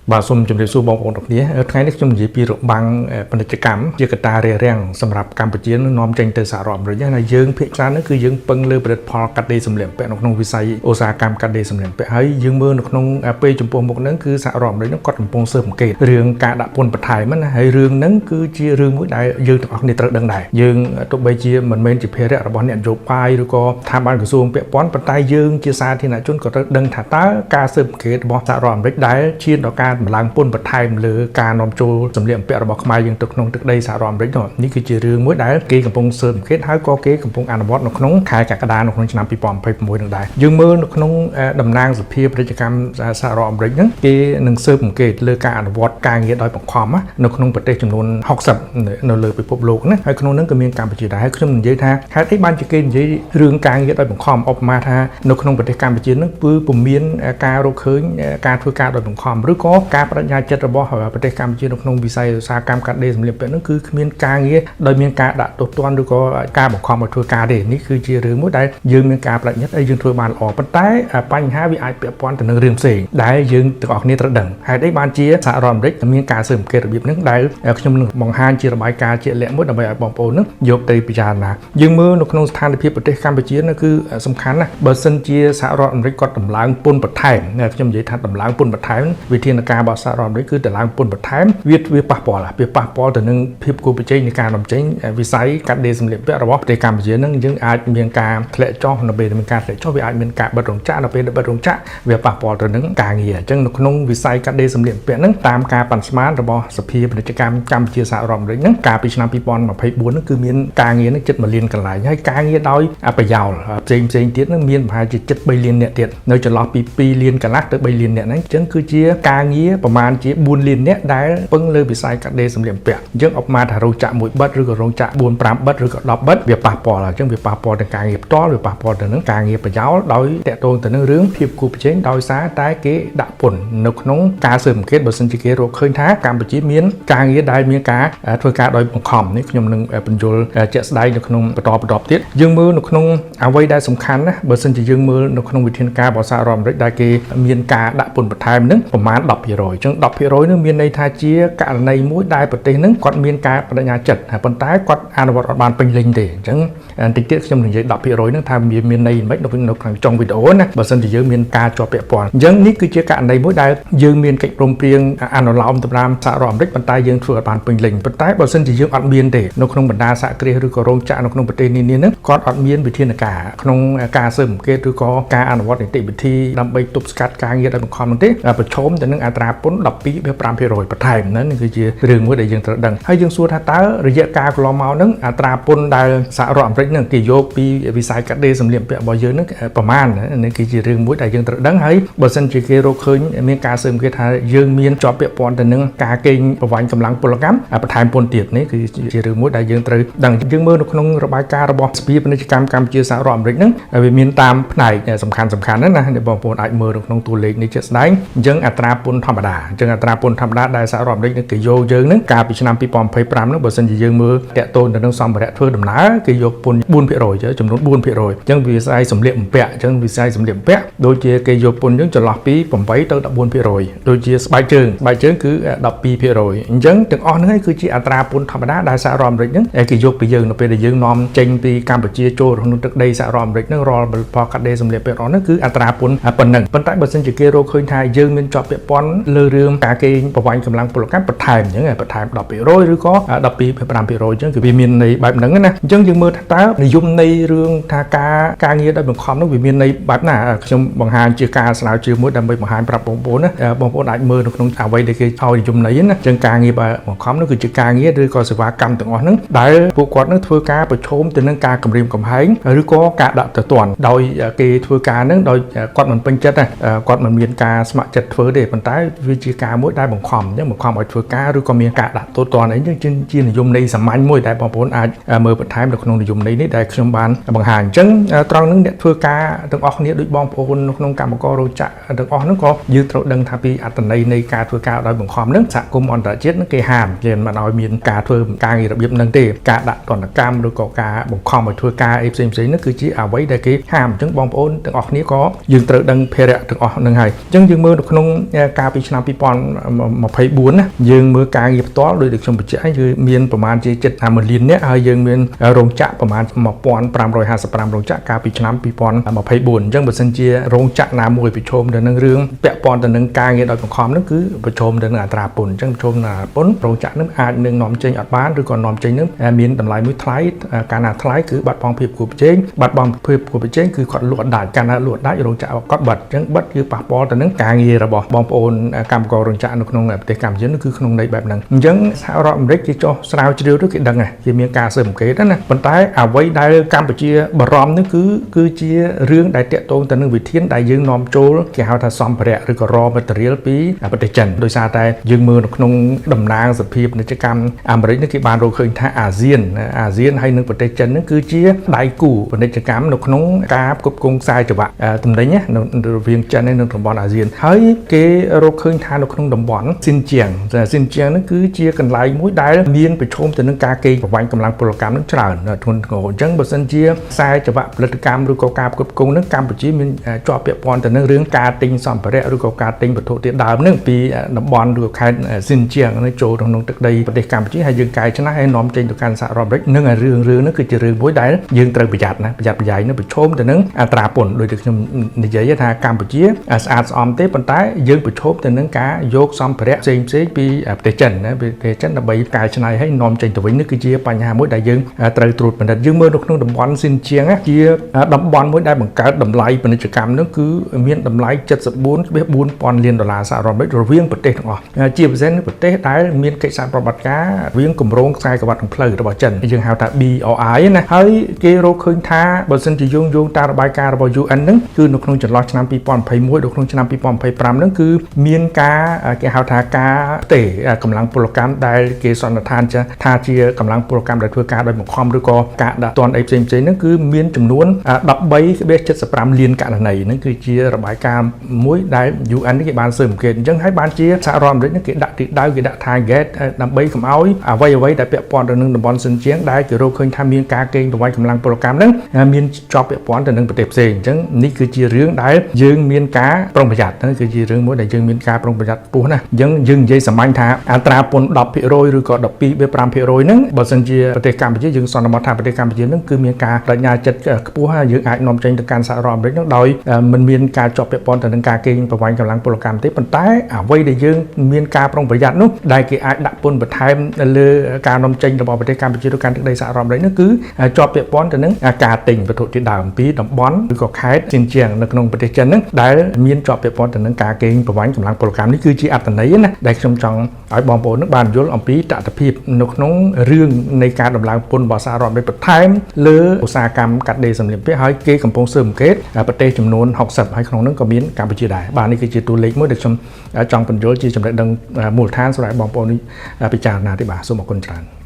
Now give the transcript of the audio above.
បាទសូមជម្រាបសួរបងប្អូនទាំងគ្នាថ្ងៃនេះខ្ញុំនិយាយពីរបាំងពាណិជ្ជកម្មជាកត្តារារាំងសម្រាប់កម្ពុជានាំចេញទៅសហរដ្ឋអាមេរិកហើយយើងភាគច្រើនគឺយើងពឹងលើផលិតផលកាត់ដេរសម្លៀកបំពាក់នៅក្នុងវិស័យឧស្សាហកម្មកាត់ដេរសម្លៀកបំពាក់ហើយយើងមើលនៅក្នុងពេលចំពោះមុខហ្នឹងគឺសហរដ្ឋអាមេរិកគាត់កំពុងស៊ើបអង្កេតរឿងការដាក់ពន្ធបន្ថែមណាហើយរឿងហ្នឹងគឺជារឿងមួយដែលយើងទាំងអស់គ្នាត្រូវដឹងដែរយើងទោះបីជាមិនមែនជាភារៈរបស់អ្នកនយោបាយឬក៏ស្ថាប័នក្រសួងពាក់ព័ន្ធប៉ុន្តែយើងជាសាធារណជនក៏ត្រូវដឹងថាតើការស៊ើបអង្កេតរបស់សហរដ្ឋអាមេរិកដែលឈានដល់ការម្លងពន្ធបន្ថែមលើការនាំចូលសម្លៀកបំពាក់របស់ខ្មែរយើងទៅក្នុងទឹកដីសហរដ្ឋអាមេរិកនេះគឺជារឿងមួយដែលគេកំពុងស៊ើបអង្កេតហើយក៏គេកំពុងអនុវត្តនៅក្នុងខែកក្កដានៅក្នុងឆ្នាំ2026នឹងដែរយើងមើលនៅក្នុងតំណាងសភាពាណិជ្ជកម្មសហរដ្ឋអាមេរិកហ្នឹងគេនឹងស៊ើបអង្កេតលើការអនុវត្តការងារដោយបង្ខំនៅក្នុងប្រទេសចំនួន60នៅលើពិភពលោកណាហើយក្នុងហ្នឹងក៏មានកម្ពុជាដែរហើយខ្ញុំនិយាយថាហេតុអីបានជាគេនិយាយរឿងការងារដោយបង្ខំឧបមាថានៅក្នុងប្រទេសកម្ពុជាហ្នឹងគឺពុំមានការរកឃើញការធ្វើការដោយបង្ខំឬក៏ការបដិញ្ញាចិត្តរបស់ប្រទេសកម្ពុជានៅក្នុងវិស័យឧស្សាហកម្មកាត់ដេរសម្លៀកបំពាក់នោះគឺគ្មានការងារដោយមានការដាក់ទោសទណ្ឌឬក៏ការបង្ខំឲ្យធ្វើការទេនេះគឺជារឿងមួយដែលយើងមានការបដិញ្ញាចិត្តហើយយើងធ្វើបានល្អប៉ុន្តែបញ្ហាវាអាចពាក់ព័ន្ធទៅនឹងរឿងផ្សេងដែលយើងទាំងអស់គ្នាត្រូវដឹងហេតុអីបានជាសហរដ្ឋអាមេរិកមានការស៊ើបអង្កេតរបៀបនេះដែលខ្ញុំនឹងបង្ហាញជារបាយការណ៍ជាក់លាក់មួយដើម្បីឲ្យបងប្អូននឹងយកទៅពិចារណាយើងមើលនៅក្នុងស្ថានភាពប្រទេសកម្ពុជានោះគឺសំខាន់ណាស់បើសិនជាសហរដ្ឋអាមេរិកគាត់តម្លើងពន្ធបន្ថែមខ្ញុំនិយាយថាតម្លើងពន្ធបន្ថែមវិធានការរបស់សហរដ្ឋអាមេរិកគឺតម្លើងពន្ធបន្ថែមវាប៉ះពាល់ទៅនឹងភាពគួរប្រជែងនៃការនាំចេញវិស័យកាត់ដេរសម្លៀកបំពាក់របស់ប្រទេសកម្ពុជានឹងយើងអាចមានការធ្លាក់ចុះនៅពេលមានការធ្លាក់ចុះវាអាចមានការបិទរោងចក្រនៅពេលបិទរោងចក្រវាប៉ះពាល់ទៅនឹងការងារអញ្ចឹងនៅក្នុងវិស័យកាត់ដេរសម្លៀកបំពាក់នឹងតាមការប៉ាន់ស្មានរបស់សភាពាណិជ្ជកម្មកម្ពុជាសហរដ្ឋអាមេរិកនឹងកាលពីឆ្នាំ2024នឹងគឺមានការងារនឹងជិត1លានកន្លែងហើយការងារដោយប្រយោលផ្សេងទៀតនឹងមានប្រហែលជាជិត3លាននាក់ទៀតនៅចន្លោះពី2លានកន្លះទៅ3លាននាក់ហ្នឹងអញ្ចឹងគឺជាការងារប្រមាណជា4លាននាក់ដែលពឹងលើវិស័យកាត់ដេរសម្លៀកបំពាក់អញ្ចឹងឧបមាថារោងចក្រប1បិទឬក៏រោងចក្រ4 5បិទឬក៏10បិទវាប៉ះពាល់អញ្ចឹងវាប៉ះពាល់ទៅការងារផ្ទាល់វាប៉ះពាល់ទៅនឹងការងារប្រយោលដោយតកតងទៅនឹងរឿងភាពគូប្រជែងដោយសារតែគេដាក់ពន្ធនៅក្នុងការស៊ើបអង្កេតបើសិនជាគេរកឃើញថាកម្ពុជាមានការងារដែលមានការធ្វើការដោយបង្ខំនេះខ្ញុំនឹងបញ្យល់ជាក់ស្ដែងនៅក្នុងបន្តទៀតយើងមើលនៅក្នុងអ្វីដែលសំខាន់ណាបើសិនជាយើងមើលនៅក្នុងវិធានការរបស់សហរដ្ឋអាមេរិកដែលគេមានការដាក់ពន្ធបន្ថែមនឹងប្រមាណ 10% អញ្ចឹង 10% នឹងមានន័យថាជាករណីមួយដែលប្រទេសនឹងគាត់មានការបដិញ្ញាចិត្តប៉ុន្តែគាត់អនុវត្តអត់បានពេញលេញទេអញ្ចឹងបន្តិចទៀតខ្ញុំនិយាយ 10% នឹងថាវាមានន័យមិននៅក្នុងចុងវីដេអូណាបើសិនជាយើងមានការជាប់ពាក់ព័ន្ធអញ្ចឹងនេះគឺជាករណីមួយដែលយើងមានកិច្ចព្រមព្រៀងអនុលោមទៅតាមសហរដ្ឋអាមេរិកប៉ុន្តែយើងធ្វើអត់បានពេញលេញប៉ុន្តែបើសិនជាយើងអត់មានទេនៅក្នុងបណ្ដាសហគ្រាសឬក៏រោងចក្រនៅក្នុងប្រទេសនានានឹងគាត់អត់មានវិធានការក្នុងការស៊ើបអង្កេតឬក៏ការអនុវត្តនីតិវិធីដើម្បីទប់ស្កាត់ការងារដោយបង្ខំនោះទេប្រឈមទៅនឹងអត្រាពន្ធ 12.5% បន្ថែមហ្នឹងគឺជារឿងមួយដែលយើងត្រូវដឹងហើយយើងសួរថាតើរយៈកាលកន្លងមកហ្នឹងអត្រាពន្ធដែលសហរដ្ឋអាមេរិកហ្នឹងគេយកពីវិស័យកាត់ដេរសម្លៀកបំពាក់របស់យើងហ្នឹងប្រមាណនេះគឺជារឿងមួយដែលយើងត្រូវដឹងហើយបើសិនជាគេរកឃើញមានការស៊ើបអង្កេតថាយើងមានជាប់ពាក់ព័ន្ធទៅនឹងការកេងប្រវ័ញ្ចកម្លាំងពលកម្មបន្ថែមពន្ធទៀតនេះគឺជារឿងមួយដែលយើងត្រូវដឹងយើងមើលនៅក្នុងរបាយការណ៍របស់សភាពាណិជ្ជកម្មកម្ពុជាសហរដ្ឋអាមេរិកហ្នឹងវាមានតាមផ្នែកសំខាន់ណាបងប្អូនអាចមើលនៅក្នុងតួលេខនេះជាក់ស្ដែងអញ្ចឹងអត្រាពន្ធធម្មតាអញ្ចឹងអត្រាពន្ធធម្មតាដែលសហរដ្ឋអាមេរិកគេយកយើងហ្នឹងកាលពីឆ្នាំ2025ហ្នឹងបើសិនជាយើងមើលតាក់ទងទៅនឹងសម្ភារៈធ្វើដំណើរគេយកពន្ធ 4% ចំនួន 4% អញ្ចឹងវិស័យសម្លៀកបំពាក់អញ្ចឹងវិស័យសម្លៀកបំពាក់ដូចជាគេយកពន្ធយើងចន្លោះពី8ទៅ 14% ដូចជាស្បែកជើងគឺ 12% អញ្ចឹងទាំងអស់ហ្នឹងគឺជាអត្រាពន្ធធម្មតាដែលសហរដ្ឋអាមេរិកហ្នឹងគេយកពីយើងនៅពេលដែលយើងនាំចេញពីកម្ពុជាចូលក្នុងទឹកដីសហរដ្ឋអាមេរិកហ្នឹងរាល់ផលកាត់ដេរសម្លៀកបំពាក់ហ្នឹងគឺអត្រាពន្ធប៉ុណ្ណឹងប៉ុន្តែបើសិនជាគេរកឃើញថាយើងមានជាប់ពាក់ព័ន្ធលើរឿងការកេងប្រវ័ញ្ចកម្លាំងពលកម្មបន្ថែមអញ្ចឹងបន្ថែម 10% ឬក៏ 12.5% អញ្ចឹងគឺវាមានន័យបែបហ្នឹងណាអញ្ចឹងយើងមើលថាតើនិយមន័យរឿងថាការងារដោយបង្ខំនោះវាមានន័យបែបណាខ្ញុំបង្ហាញជាការស្រាវជ្រាវមួយដើម្បីបង្ហាញប្រាប់បងប្អូនណាបងប្អូនអាចមើលនៅក្នុងអ្វីដែលគេឲ្យនិយមន័យណាអញ្ចឹងការងារបង្ខំនោះគឺជាការងារឬក៏សេវាកម្មទាំងអស់ហ្នឹងដែលពួកគាត់នឹងធ្វើការប្រឈមទៅនឹងការគំរាមកំហែងឬក៏ការដាក់ទណ្ឌដោយគេធ្វើការហ្នឹងដោយគាត់មិនពេញចិត្តគាត់មិនមានការស្ម័គ្រចិត្តធ្វើទេប៉ុន្តែវាជាការមួយដែលបង្ខំអញ្ចឹងបង្ខំឲ្យធ្វើការឬក៏មានការដាក់ទណ្ឌអីអញ្ចឹងជានិយមន័យសាមញ្ញមួយដែលបងប្អូនអាចមើលបន្ថែមនៅក្នុងនិយមន័យនេះដែលខ្ញុំបានបង្ហាញអញ្ចឹងត្រង់ហ្នឹងអ្នកធ្វើការទាំងអស់គ្នាដូចបងប្អូននៅក្នុងកម្មកររោងចក្រទាំងអស់ហ្នឹងក៏យើងត្រូវដឹងថាពីអត្ថន័យនៃការធ្វើការដោយបង្ខំហ្នឹងសហគមន៍អន្តរជាតិហ្នឹងគេហាមគេមិនឲ្យមានការធ្វើការងាររបៀបហ្នឹងទេការដាក់ទណ្ឌកម្មឬក៏ការបង្ខំឲ្យធ្វើការអីផ្សេងៗហ្នឹងគឺជាអ្វីដែលគេហាមអញ្ចឹងបងប្អូនទាំងអស់គ្នាក៏យើងត្រូវដឹងភារៈទាំងអស់ហ្នឹងហើយអញ្ចឹងយើងមើលនៅក្នុងការពិ ពីឆ្នាំ2024ណាយើងមើលការងារផ្ទាល់ដោយខ្ញុំបញ្ជាក់គឺមានប្រមាណជា7.5 លាននាក់ហើយយើងមានរោងចក្រប្រមាណ1555រោងចក្រកាលពីឆ្នាំ2024អញ្ចឹងបើសិនជារោងចក្រណាមួយប្រឈមទៅនឹងរឿងពាក់ព័ន្ធទៅនឹងការងារដោយបង្ខំហ្នឹងគឺប្រឈមទៅនឹងអត្រាពន្ធអញ្ចឹងប្រឈមនឹងអត្រាពន្ធរោងចក្រហ្នឹងអាចនឹងនាំចេញអត់បានឬក៏នាំចេញហ្នឹងមានតម្លៃមួយថ្លៃកាលណាថ្លៃគឺបាត់បង់ភាពគួរប្រជែងបាត់បង់ភាពគួរប្រជែងគឺគាត់លក់ដាច់កាលណាលក់ដាច់រោងចក្រគាត់បិទអញ្ចឹងបិទគឺប៉ះពាល់ទៅនឹងការងាររបស់បងប្អូនកម្មកររោងចក្រនៅក្នុងប្រទេសកម្ពុជានោះគឺក្នុងន័យបែបហ្នឹងអញ្ចឹងសហរដ្ឋអាមេរិកគេចោះស្រាវជ្រាវទៅគេដឹងហើយគេមានការស៊ើបអង្កេតណាប៉ុន្តែអ្វីដែលកម្ពុជាបារម្ភនោះគឺជារឿងដែលតាក់ទងទៅនឹងវិធានដែលយើងនាំចូលគេហៅថាសម្ភារៈឬក៏ raw material ពីប្រទេសចិនដោយសារតែយើងមើលនៅក្នុងតំណាងសភាពាណិជ្ជកម្មអាមេរិកនេះគេបានរកឃើញថាអាស៊ានហើយនិងប្រទេសចិននេះគឺជាដៃគូពាណិជ្ជកម្មនៅក្នុងការផ្គត់ផ្គង់ខ្សែចង្វាក់ទំនិញនៅរវាងចិននិងតំបន់អាស៊ានហើយគេរកឃើញថានៅក្នុងតំបន់ស៊ីនជាងនេះគឺជាកន្លែងមួយដែលមានប្រឈមទៅនឹងការកេងប្រវ័ញ្ចកម្លាំងពលកម្មនឹងច្រើនធ្ងន់ធ្ងរអញ្ចឹងបើសិនជាខ្សែចង្វាក់ផលិតកម្មឬក៏ការផ្គត់ផ្គង់នឹងកម្ពុជាមានជាប់ពាក់ព័ន្ធទៅនឹងរឿងការទិញសម្ភារៈឬក៏ការទិញវត្ថុធាតុដើមនឹងពីតំបន់ឬខេត្តស៊ីនជាងនឹងចូលក្នុងទឹកដីប្រទេសកម្ពុជាហើយយើងកែច្នៃហើយនាំចេញទៅកាន់សហរដ្ឋអាមេរិកនឹងរឿងនោះគឺជារឿងមួយដែលយើងត្រូវប្រយ័ត្នប្រយែងនឹងប្រឈមទៅនឹងអត្រាពន្ធដោយខ្ញុំនិយាយថាកម្ពុជាស្អាតស្អំទេប៉ុន្តែយើងប្រឈមទៅនឹងការយកសម្ភារៈផ្សេងពីប្រទេសចិនប្រទេសចិនដើម្បីកែច្នៃហើយនាំចេញទៅវិញនេះគឺជាបញ្ហាមួយដែលយើងត្រូវត្រួតពិនិត្យយើងមើលនៅក្នុងតំបន់ស៊ីនជាងជាតំបន់មួយដែលបង្កើតតម្លៃពាណិជ្ជកម្មនោះគឺមានតម្លៃ 74.4000 លានដុល្លារសហរដ្ឋអាមេរិករវាងប្រទេសទាំងអស់ជាពិសេសនៅប្រទេសដែលមានកិច្ចសហប្រតិបត្តិការរវាងគម្រោងខ្សែក្រវ៉ាត់ខាងផ្លូវរបស់ចិនយើងហៅថា BRI ណាហើយគេរកឃើញថាបើសិនជាយោងតាមរបាយការណ៍របស់ UN ហ្នឹងគឺនៅក្នុងចន្លោះឆ្នាំ2021ដល់ក្នុងឆ្នាំ2025ហ្នឹងគឺមានការគេហៅថាការផ្ទេរកម្លាំងពលកម្មដែលគេសន្និដ្ឋានថាជាកម្លាំងពលកម្មដែលធ្វើការដោយបង្ខំឬក៏ការដាក់ទណ្ឌអីផ្សេងៗហ្នឹងគឺមានចំនួន 13.75 លានករណីហ្នឹងគឺជារបាយការណ៍មួយដែល UN គេបានស៊ើបអង្កេតអញ្ចឹងហើយបានជាសហរដ្ឋអាមេរិកគេដាក់ទិដៅគេដាក់ target ដើម្បីកុំឲ្យអ្វីដែលពាក់ព័ន្ធទៅនឹងតំបន់ស៊ីនជាងដែលគេរកឃើញថាមានការកេងប្រវ័ញ្ចកម្លាំងពលកម្មហ្នឹងមានជាប់ពាក់ព័ន្ធទៅនឹងប្រទេសផ្សេងអញ្ចឹងនេះគឺជារឿងដែលយើងមានការប្រុងប្រយ័ត្នហ្នឹងគឺជារឿងមួយដែលយើងមានការប្រុងប្រយ័ត្នខ្ពស់ណាស់អញ្ចឹងយើងនិយាយសាមញ្ញថាអត្រាពន្ធ 10% ឬក៏ 12.5% ហ្នឹងបើសិនជាប្រទេសកម្ពុជាយើងសន្មតថាប្រទេសកម្ពុជាហ្នឹងគឺមានការបញ្ញាចិត្តខ្ពស់ហើយយើងអាចនាំចេញទៅកាន់សហរដ្ឋអាមេរិកហ្នឹងដោយមិនមានការជាប់ពាក់ព័ន្ធទៅនឹងការកេងប្រវ័ញ្ចកម្លាំងពលកម្មទេប៉ុន្តែអ្វីដែលយើងមានការប្រុងប្រយ័ត្ននោះដែលគេអាចដាក់ពន្ធបន្ថែមលើការនាំចេញរបស់ប្រទេសកម្ពុជាទៅកាន់ទឹកដីសហរដ្ឋអាមេរិកនោះគឺជាប់ពាក់ព័ន្ធទៅនឹងការទិញវត្ថុធាតុដើមពីតំបន់ឬក៏ខេត្តស៊ីនជាងនៅក្នុងប្រទេសចិនហ្នឹងដែលមានជាប់ពាក់ព័ន្ធទៅនឹងការកេងប្រវ័ញ្ចកម្លាំងពលកម្មនេះគឺជាអត្ថន័យណាដែលខ្ញុំចង់ឲ្យបងប្អូននឹងបានយល់អំពីតថភាពនៅក្នុងរឿងនៃការដំឡើងពន្ធរបស់សហរដ្ឋអាមេរិកបន្ថែមលើឧស្សាហកម្មកាត់ដេរសម្លៀកបំពាក់ហើយគេកំពុងស៊ើបអង្កេតប្រទេសចំនួន60ហើយក្នុងនោះក៏មានកម្ពុជាដែរបាទនេះគឺជាតួលេខមួយដែលខ្ញុំចង់បញ្យល់ជាចំណេះដឹងមូលដ្ឋានសម្រាប់បងប្អូននេះពិចារណាទេបាទសូមអរគុណច្រើន